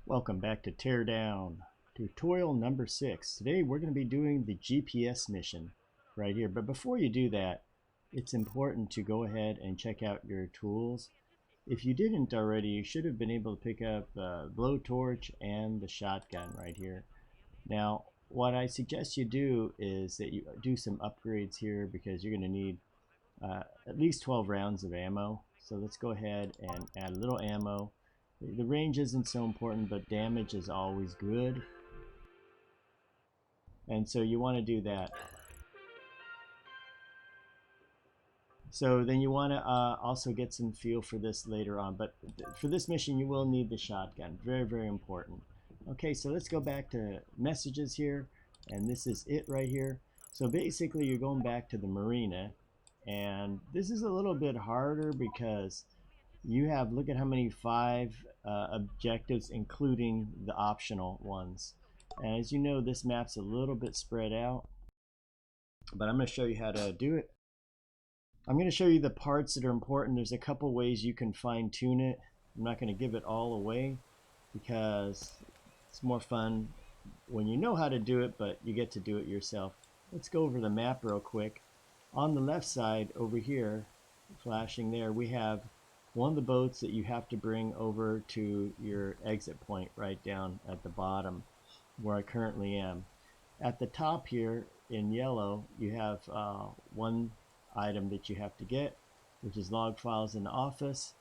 Welcome back to Teardown, tutorial number 6. Today we're going to be doing the GPS mission right here. But before you do that, it's important to go ahead and check out your tools. If you didn't already, you should have been able to pick up the blowtorch and the shotgun right here. Now, what I suggest you do is that you do some upgrades here because you're going to need at least 12 rounds of ammo. So let's go ahead and add a little ammo. The range isn't so important, but damage is always good. And so you want to do that. So then you want to also get some feel for this later on. But for this mission, you will need the shotgun. Very, very important. Okay, so let's go back to messages here. And this is it right here. So basically, you're going back to the marina. And this is a little bit harder because you have, look at how many 5 objectives, including the optional ones. And as you know, this map's a little bit spread out, but I'm going to show you how to do it. I'm going to show you the parts that are important. There's a couple ways you can fine tune it. I'm not going to give it all away because it's more fun when you know how to do it, but you get to do it yourself. Let's go over the map real quick. On the left side over here, flashing there, we have one of the boats that you have to bring over to your exit point right down at the bottom where I currently am. At the top here in yellow, you have one item that you have to get, which is log files in the office.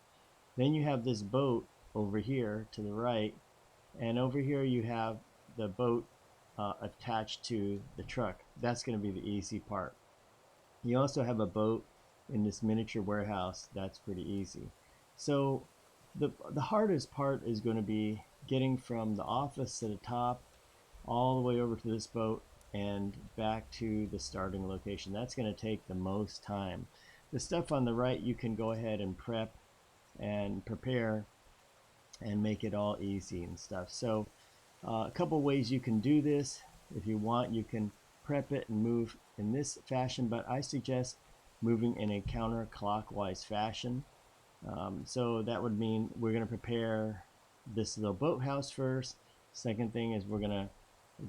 Then you have this boat over here to the right, and over here you have the boat attached to the truck. That's going to be the easy part. You also have a boat in this miniature warehouse. That's pretty easy. So the hardest part is going to be getting from the office to the top all the way over to this boat and back to the starting location. That's going to take the most time. The stuff on the right you can go ahead and prep and prepare and make it all easy and stuff. So a couple ways you can do this. If you want, you can prep it and move in this fashion, but I suggest moving in a counterclockwise fashion. So that would mean we're going to prepare this little boathouse first. Second thing is we're going to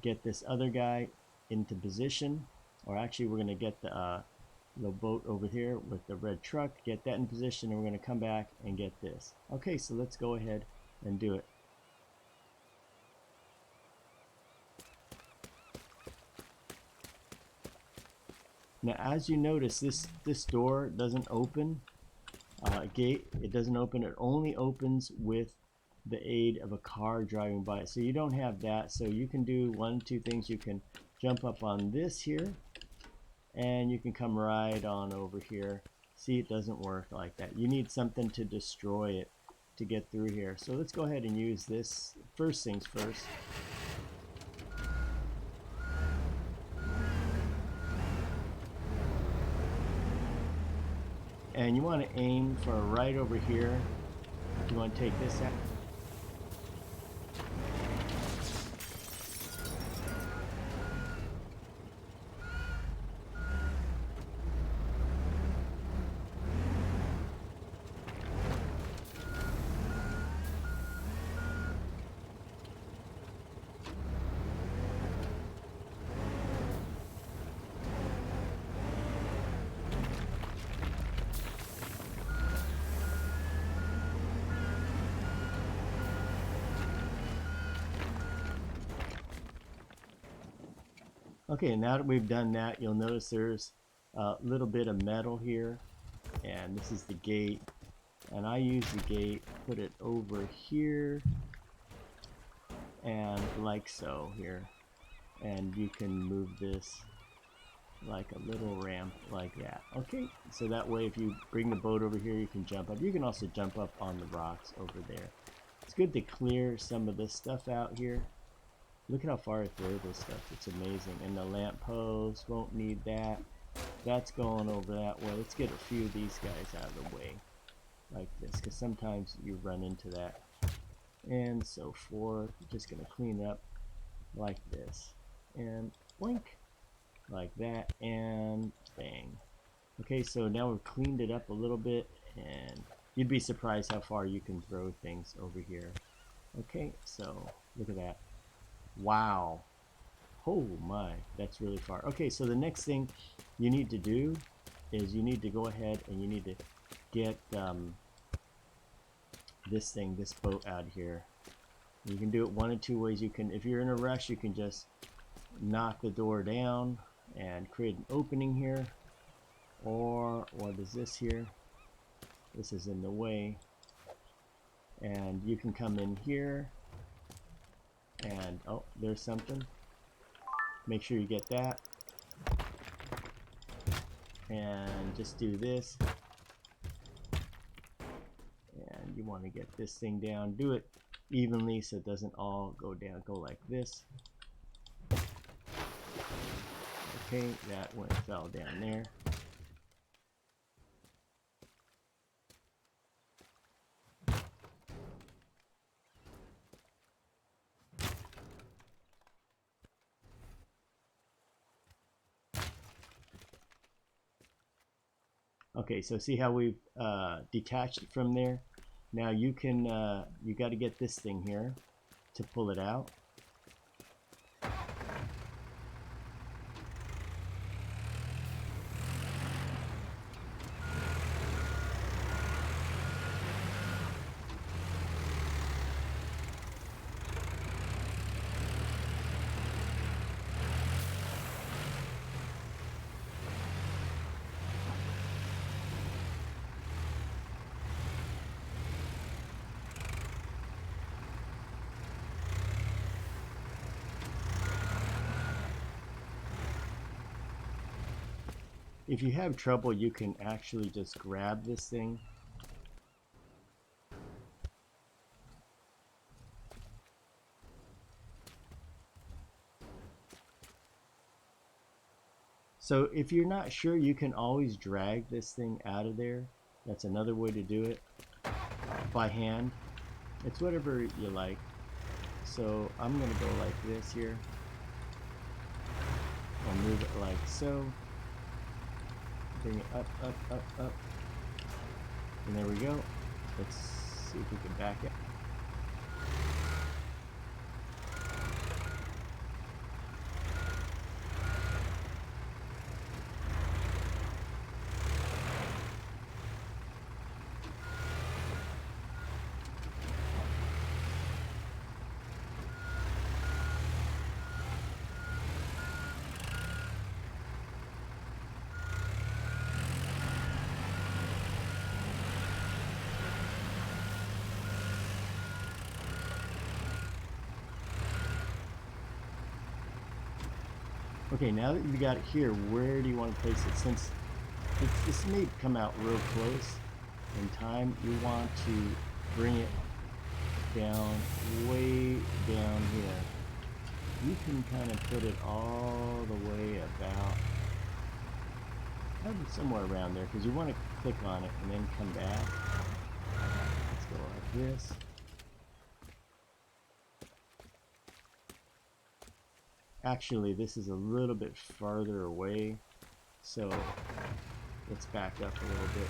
get this other guy into position, or actually we're going to get the little boat over here with the red truck, get that in position, and we're going to come back and get this. Okay, so let's go ahead and do it. Now as you notice, this door doesn't open. Gate, it doesn't open. It only opens with the aid of a car driving by it. So you don't have that. So you can do one, two things. You can jump up on this here, and you can come right on over here. See, it doesn't work like that. You need something to destroy it to get through here. So let's go ahead and use this. First things first. And you want to aim for right over here. You want to take this out. Okay, now that we've done that, you'll notice there's a little bit of metal here, and this is the gate, and I use the gate, put it over here, and like so here, and you can move this like a little ramp like that. Okay, so that way if you bring the boat over here, you can jump up. You can also jump up on the rocks over there. It's good to clear some of this stuff out here. Look at how far I throw this stuff. It's amazing. And the lamp post, won't need that. That's going over that way. Let's get a few of these guys out of the way like this, because sometimes you run into that. And so forth. Just going to clean up like this. And boink. Like that. And bang. Okay, so now we've cleaned it up a little bit. And you'd be surprised how far you can throw things over here. Okay, so look at that. Wow. Oh my, that's really far. Okay, so the next thing you need to do is you need to go ahead and you need to get this boat out here. You can do it one of two ways. You can, if you're in a rush, you can just knock the door down and create an opening here. Or what is this here? This is in the way. And you can come in here and, oh, there's something. Make sure you get that. And just do this. And you want to get this thing down. Do it evenly so it doesn't all go down. Go like this. Okay, that one fell down there. Okay, so see how we've detached it from there? Now you can, you got to get this thing here to pull it out. If you have trouble, you can actually just grab this thing. So if you're not sure, you can always drag this thing out of there. That's another way to do it, by hand. It's whatever you like. So I'm going to go like this here. I'll move it like so. Bring it up, up, up, up. And there we go. Let's see if we can back it. Okay, now that you got it here, where do you want to place it? Since this may come out real close in time, you want to bring it down, way down here. You can kind of put it all the way about somewhere around there, because you want to click on it and then come back. Let's go like this. Actually, this is a little bit farther away, so let's back up a little bit.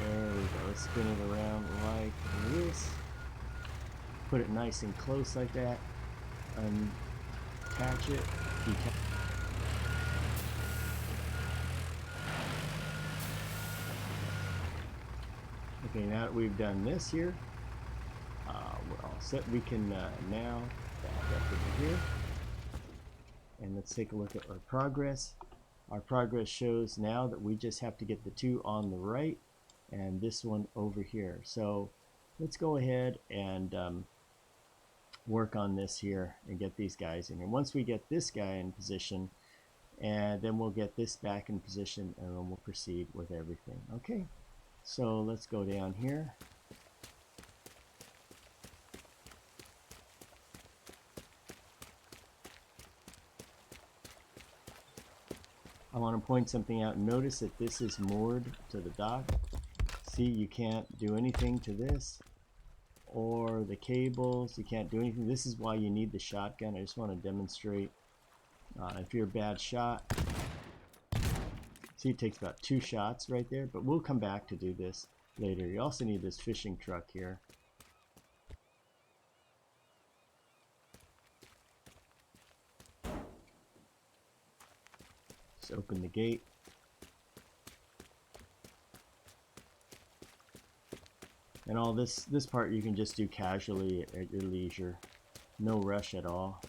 There we go. Let's spin it around like this. Put it nice and close like that. Attach it. Okay, now that we've done this here, we're all set. We can now back up over here. And let's take a look at our progress. Our progress shows now that we just have to get the two on the right and this one over here. So let's go ahead and work on this here and get these guys in here. Once we get this guy in position, and then we'll get this back in position, and then we'll proceed with everything. Okay, so let's go down here. I want to point something out. Notice that this is moored to the dock. See, you can't do anything to this or the cables. You can't do anything. This is why you need the shotgun. I just want to demonstrate. If you're a bad shot, see, it takes about 2 shots right there, but we'll come back to do this later. You also need this fishing truck here. Just open the gate. And all this part you can just do casually at your leisure. No rush at all.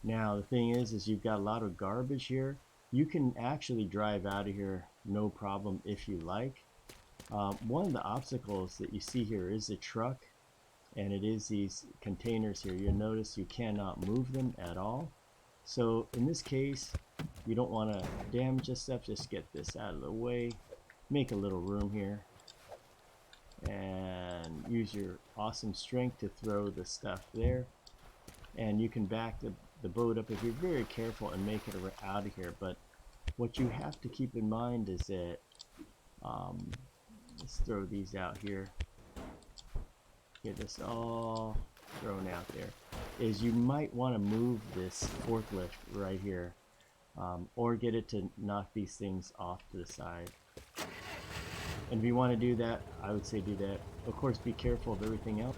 Now the thing is you've got a lot of garbage here. You can actually drive out of here no problem if you like. One of the obstacles that you see here is a truck, and it is these containers here. You'll notice you cannot move them at all. So in this case, you don't want to damage this stuff. Just get this out of the way. Make a little room here. And use your awesome strength to throw the stuff there. And you can back the boat up if you're very careful and make it out of here. But what you have to keep in mind is that, let's throw these out here. Get this all thrown out there. Is you might want to move this forklift right here, or get it to knock these things off to the side. And if you want to do that, I would say do that. Of course, be careful of everything else.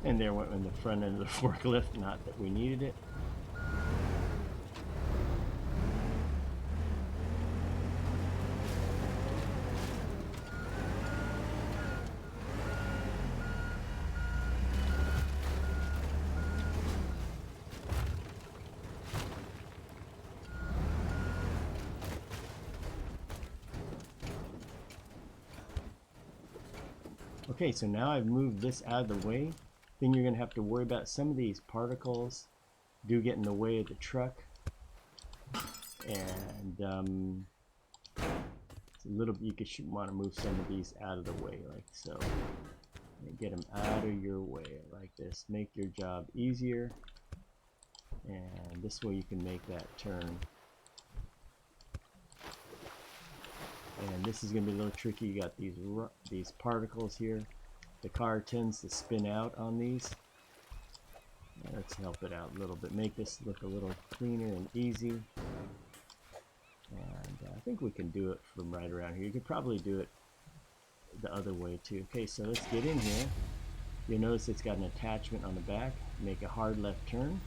And there went in the front end of the forklift, not that we needed it. Okay, so now I've moved this out of the way. Then you're going to have to worry about some of these particles do get in the way of the truck. And it's a little, you should want to move some of these out of the way like so. And get them out of your way like this. Make your job easier. And this way you can make that turn. And this is going to be a little tricky. You got these particles here. The car tends to spin out on these. Let's help it out a little bit. Make this look a little cleaner and easy. And I think we can do it from right around here. You could probably do it the other way too. Okay, so let's get in here. You'll notice it's got an attachment on the back. Make a hard left turn.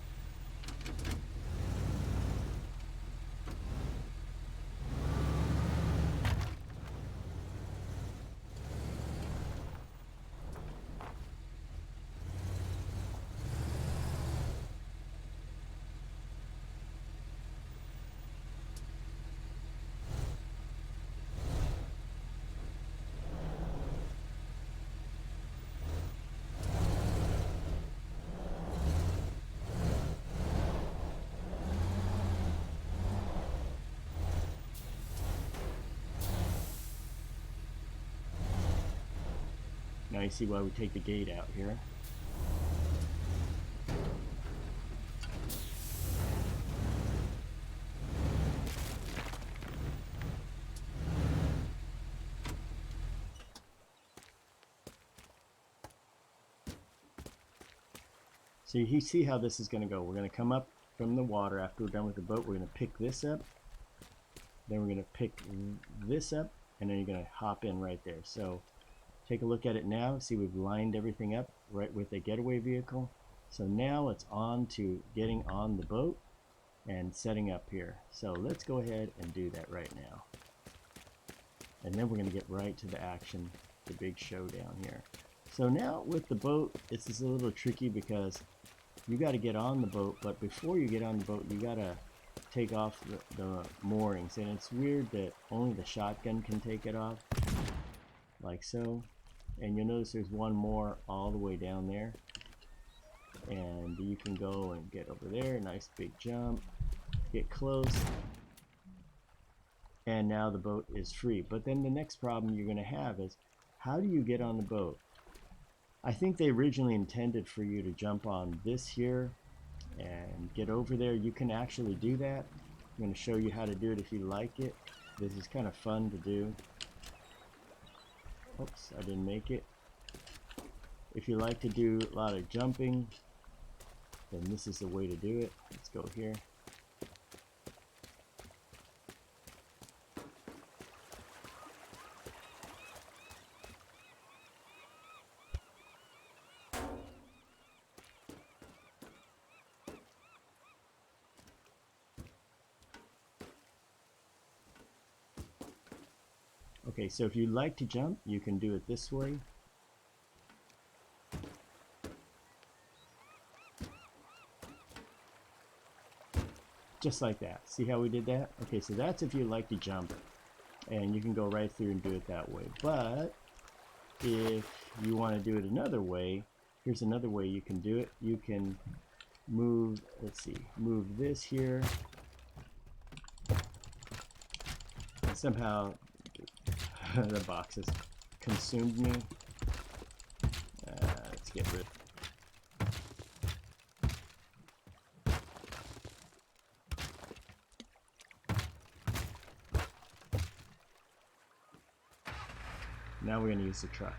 Now you see why we take the gate out here. So you see how this is going to go. We're going to come up from the water after we're done with the boat. We're going to pick this up. Then we're going to pick this up. And then you're going to hop in right there. So take a look at it now. See, we've lined everything up right with the getaway vehicle. So now it's on to getting on the boat and setting up here. So let's go ahead and do that right now. And then we're going to get right to the action, the big showdown here. So now with the boat, it's just a little tricky because you got to get on the boat, but before you get on the boat, you got to take off the moorings. And it's weird that only the shotgun can take it off, like so. And you'll notice there's one more all the way down there. And you can go and get over there, nice big jump, get close. And now the boat is free. But then the next problem you're going to have is how do you get on the boat? I think they originally intended for you to jump on this here and get over there. You can actually do that. I'm going to show you how to do it if you like it. This is kind of fun to do. Oops, I didn't make it. If you like to do a lot of jumping, then this is the way to do it. Let's go here. Okay, so if you like to jump, you can do it this way. Just like that. See how we did that? Okay, so that's if you like to jump, and you can go right through and do it that way. But if you want to do it another way, here's another way you can do it. You can move, let's see, move this here. And somehow the box has consumed me. Let's get rid. Now we're going to use the truck.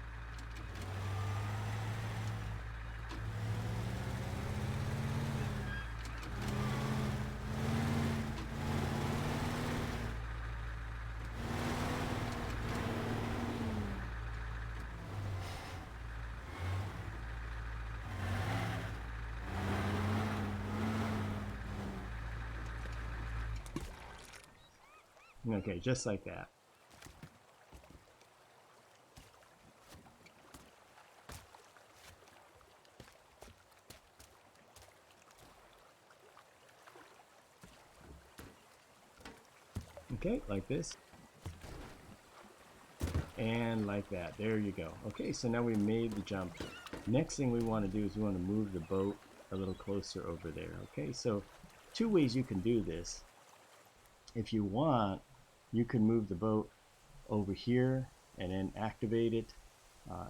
Okay, just like that. Okay, like this. And like that. There you go. Okay, so now we made the jump. Next thing we want to do is we want to move the boat a little closer over there. Okay, so two ways you can do this. If you want, you can move the boat over here and then activate it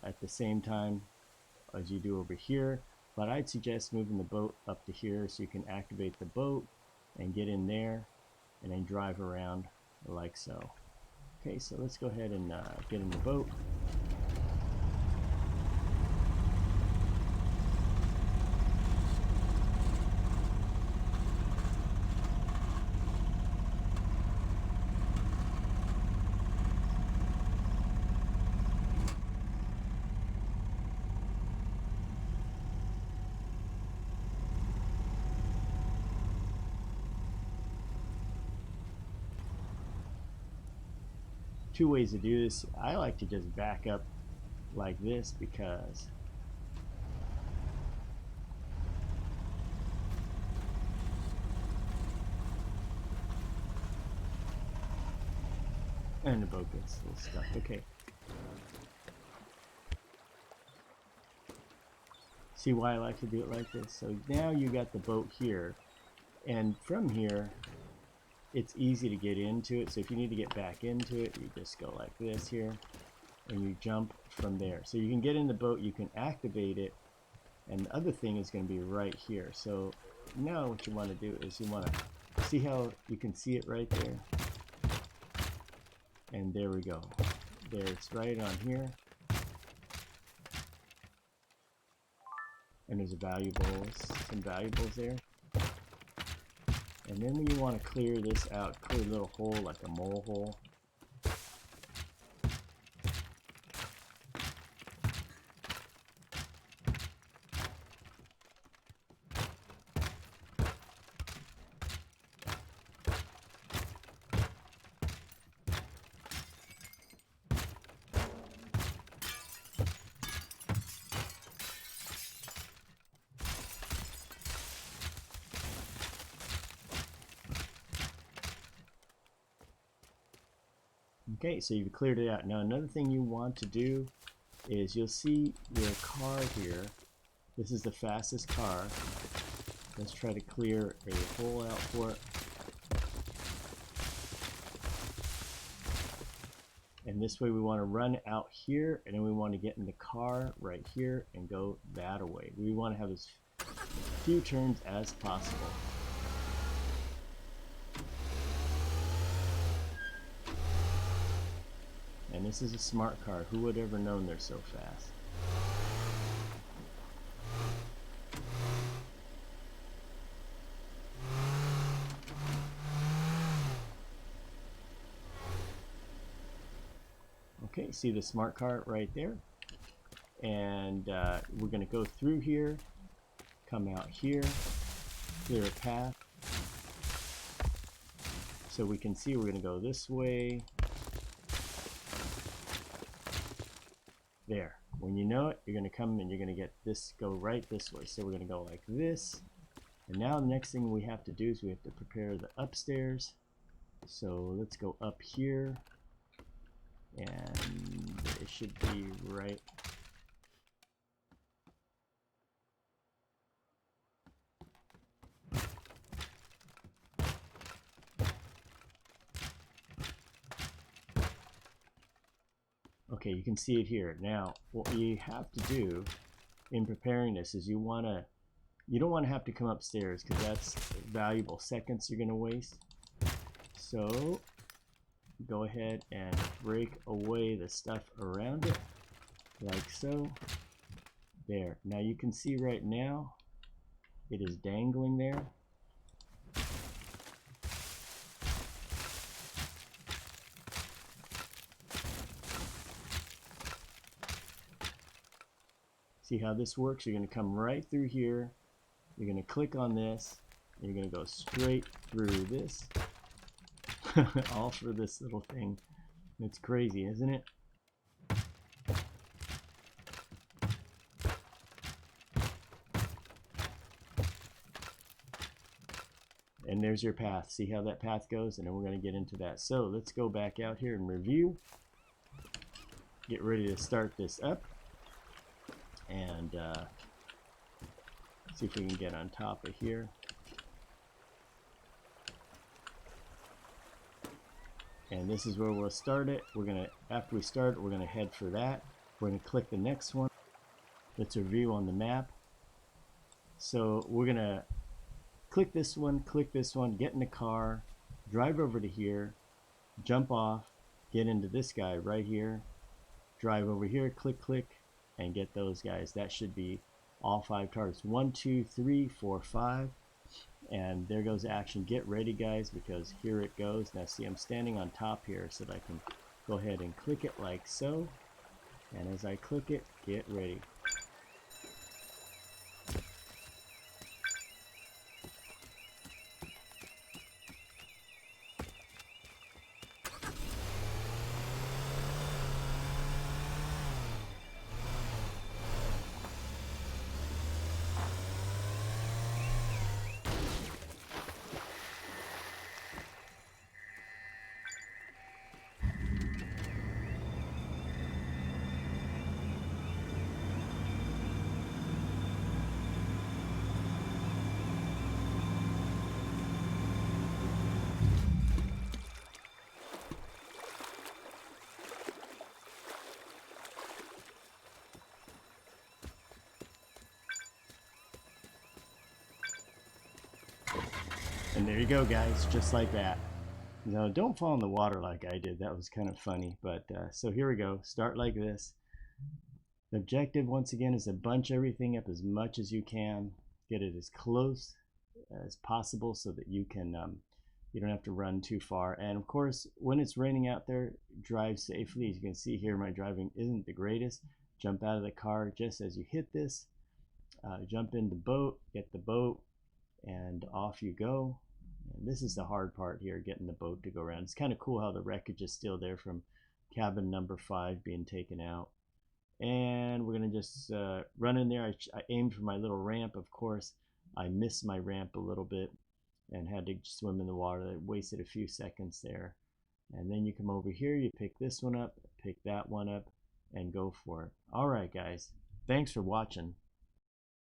at the same time as you do over here. But I'd suggest moving the boat up to here so you can activate the boat and get in there and then drive around like so. Okay, so let's go ahead and get in the boat. Two ways to do this. I like to just back up like this because and the boat gets a little stuck. Okay. See why I like to do it like this? So now you got the boat here, and from here it's easy to get into it. So if you need to get back into it, you just go like this here and you jump from there. So you can get in the boat, you can activate it, and the other thing is going to be right here. So now what you want to do is you want to see how you can see it right there, and there we go. There, it's right on here, and there's some valuables there. And then when you want to clear this out, clear a little hole like a mole hole. Okay, so you've cleared it out. Now another thing you want to do is you'll see your car here. This is the fastest car. Let's try to clear a hole out for it. And this way we want to run out here, and then we want to get in the car right here and go that away. We want to have as few turns as possible. And this is a smart car. Who would ever known they're so fast? Okay, see the smart car right there? And we're going to go through here, come out here, clear a path. So we can see we're going to go this way. There. When you know it, you're going to come and you're going to get this, go right this way. So we're going to go like this. And now the next thing we have to do is we have to prepare the upstairs. So let's go up here. And it should be right. Okay, you can see it here. Now, what you have to do in preparing this is you don't want to have to come upstairs because that's valuable seconds you're going to waste. So go ahead and break away the stuff around it like so. There. Now you can see right now it is dangling there. See how this works? You're going to come right through here. You're going to click on this. And you're going to go straight through this. All for this little thing. It's crazy, isn't it? And there's your path. See how that path goes? And then we're going to get into that. So let's go back out here and review. Get ready to start this up. And see if we can get on top of here. And this is where we'll start it. We're gonna, after we start, we're gonna head for that. We're gonna click the next one. Let's review on the map. So we're gonna click this one, get in the car, drive over to here, jump off, get into this guy right here, drive over here, click, and get those guys. That should be all 5 targets. 1, 2, 3, 4, 5. And there goes action. Get ready, guys, because here it goes. Now see, I'm standing on top here so that I can go ahead and click it like so. And as I click it, get ready. And there you go, guys, just like that. Now, don't fall in the water like I did. That was kind of funny. But so here we go. Start like this. The objective, once again, is to bunch everything up as much as you can. Get it as close as possible so that you can, you don't have to run too far. And of course, when it's raining out there, drive safely. As you can see here, my driving isn't the greatest. Jump out of the car just as you hit this. Jump in the boat, get the boat, and off you go. And this is the hard part here, getting the boat to go around. It's kind of cool how the wreckage is still there from cabin number 5 being taken out. And we're going to just run in there. I aimed for my little ramp. Of course, I missed my ramp a little bit and had to swim in the water. I wasted a few seconds there. And then you come over here, you pick this one up, pick that one up, and go for it. All right, guys. Thanks for watching.